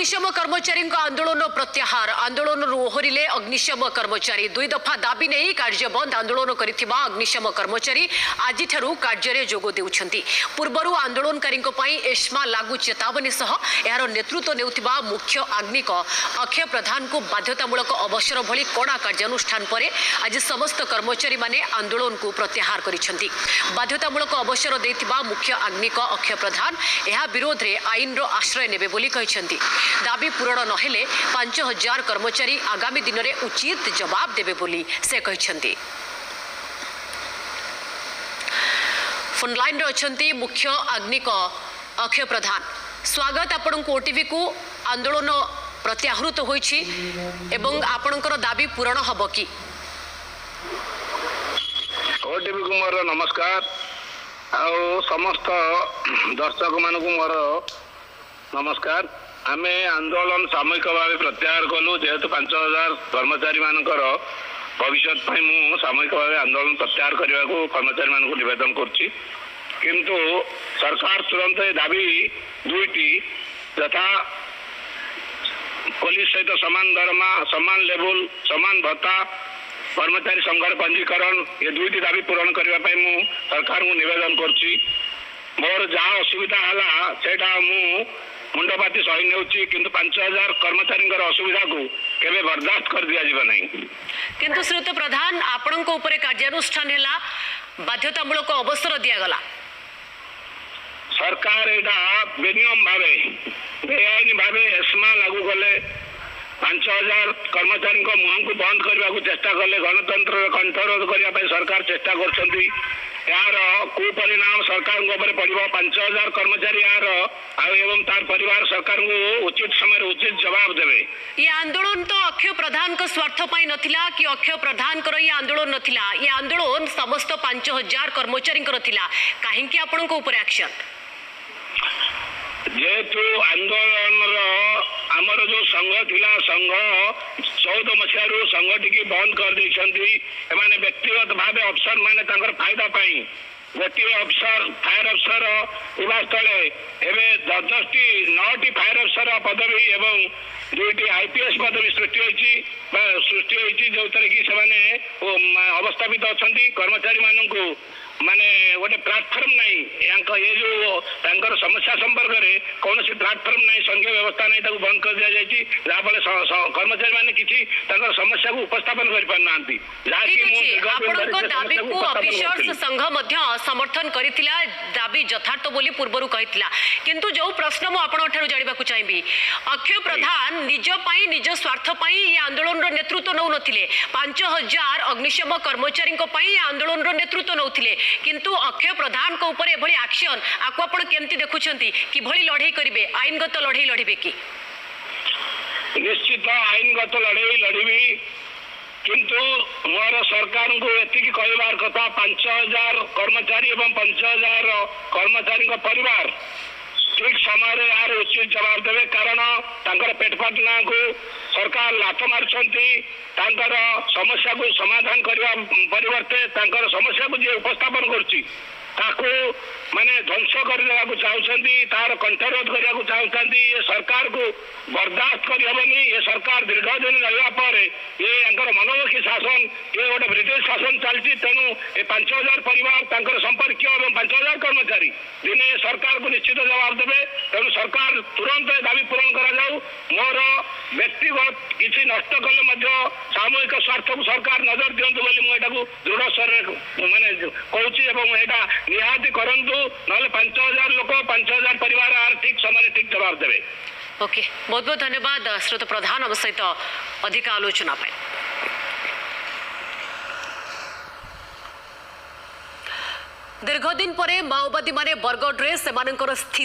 अग्निशम कर्मचारी आंदोलन प्रत्याहार आंदोलन ओहरिले अग्निशम कर्मचारी दुई दफा दाबी नहीं कार्य बंद आंदोलन करिथिबा अग्निशम कर्मचारी आज कार्य जोग देउछंती पूर्वरु आंदोलनकारी एस्मा लागू चेतावनी सह यार नेतृत्व नेउथिबा मुख्य आग्निक अक्षय प्रधान को बाध्यतामूलक अवसर भली कड़ा कार्यानुष्ठान पर आज समस्त कर्मचारी माने आंदोलन को प्रत्याहार करिसेंती बाध्यतामूलक अवसर देथिबा मुख्य आग्निक अक्षय प्रधान यह विरोध रे आईन रो आश्रय नेबे बोली कहिसेंती दाबी पूरण नहेले 5000 कर्मचारी आगामी दिन में उचित जवाब देबे बोली से कहिसेंती। फोन लाइन रे अछंती मुख्य आग्निक अक्षय प्रधान स्वागत आपण को ओटीवी को आंदोलन प्रत्याहृत होईछि एवं आपणकर दाबी पूरण हबो कि ओटीवी को मोर नमस्कार आ समस्त दर्शक मानक मोर नमस्कार आमे आंदोलन सामूहिक भाव प्रत्याहार कलु जेहेतु 5000 कर्मचारी मानकर भविष्य मु सामूहिक भाव आंदोलन प्रत्याहार करने को कर्मचारी मान निवेदन करुच्ची किंतु सरकार तुरंत दाबी दुईटी यथा पुलिस सहित समान दरमा समान लेवल समान भत्ता कर्मचारी संघर पंजीकरण ये दुईटी दाबी पूरण करने मु सरकार को निवेदन करुच्ची मोर जहाँ असुविधा है सेटा मु मुंडपाती सही नेउची किंतु 5000 कर्मचारी असुविधा को केबे बर्दाश्त कर दिया जीवा नहीं किंतु श्रीयुत प्रधान आपण को ऊपर कार्यानुष्ठान हैला बाध्यतामूलक अवसर दिया गला सरकार एटा बेनियम भावे बेआईन भावे एस्मा लागू कले 5000 कर्मचारी मुहं को बंद करने को चेष्टा कले गणतंत्र कंठरोध करने सरकार चेष्टा कर यार कुपरिणाम सरकार पड़ो 5000 कर्मचारी यार एवं तार परिवार सरकार को उचित समय उचित जवाब देवे। ये आंदोलन तो अक्षय प्रधान को स्वार्थ पाई नथिला कि अक्षय प्रधान कर ये आंदोलन नथिला ये आंदोलन समस्त 5000 कर्मचारी नथिला काहे कि आपण को ऊपर एक्शन जेहेतु आंदोलन आमर जो संघ थिला संघ 14 मसीह संघ टी बंद कर देते व्यक्तिगत भाव अफसर माने फायदा पाई गोटे अफसर फायर अफसर थिबा स्थले एवं 10टी 9टी फायर अफसर पदवी एवं 2टी आईपीएस पदवी सृष्टि होती जो कि से अवस्थापित अच्छा कर्मचारी मानू माने गोटे प्लाटफर्म नहीं ये जो समस्या संपर्क में कौन सी प्लाटफर्म नहीं संघीय व्यवस्था नहीं बंद कर दि जाए जहाँफल कर्मचारी मैंने किसी समस्या को उपस्थापन कर संघ समर्थन करथिला दाबी यथार्थ बोली पूर्वरु कहिथिला किंतु जो प्रश्न मु आपण ठारू जानिबा को चाहिबी अक्षय प्रधान निज पई निज स्वार्थ पई ये आंदोलन रो नेतृत्व नौ नथिले 5000 अग्निशम कर्मचारी को पई आंदोलन रो नेतृत्व नौथिले किंतु अक्षय प्रधान को ऊपर एभली एक्शन आको आपण केमती देखुछंती कि भली लढाई करिवे आईनगत लढाई लढिबे कि निश्चित आईनगत लड़ाई लड़बी किंतु मोर सरकार को एति कहबार कथा 5000 कर्मचारी एवं 5000 कर्मचारी परिवार ठीक समय यार उचित जवाब देवे कारण पेटपाटना को सरकार लात मार्चंती समस्या को समाधान करने परिवर्ते समस्या को जी उपस्थापन करची माने ध्वंस करने चाहते तार कंठरोध करने चाहते ये सरकार को बर्दाश्त करहबनी ये सरकार दीर्घ दिन रहा ये मनोमुखी शासन ये गोटे ब्रिटिश शासन चलती तेणु ये 5000 परिवार संपर्क और 5000 कर्मचारी दिने सरकार को निश्चित जवाब देवे तेणु सरकार तुरंत दाबी पूरण करा मोर व्यक्तिगत किसी नष्ट कले सामूहिक स्वार्थ को सरकार नजर दिंतु बोली दृढ़ स्वर माने कहूँ निहाती करंतु नले 5000 लोक 5000 परिवार आर ठीक समय ठीक जवाब देवे। ओके बहुत बहुत धन्यवाद श्रोत प्रधान हम सहित अधिक आलोचना पाए। दीर्घ दिन पर माओवादी माने बरगढ़ रे सेमानकर स्थिति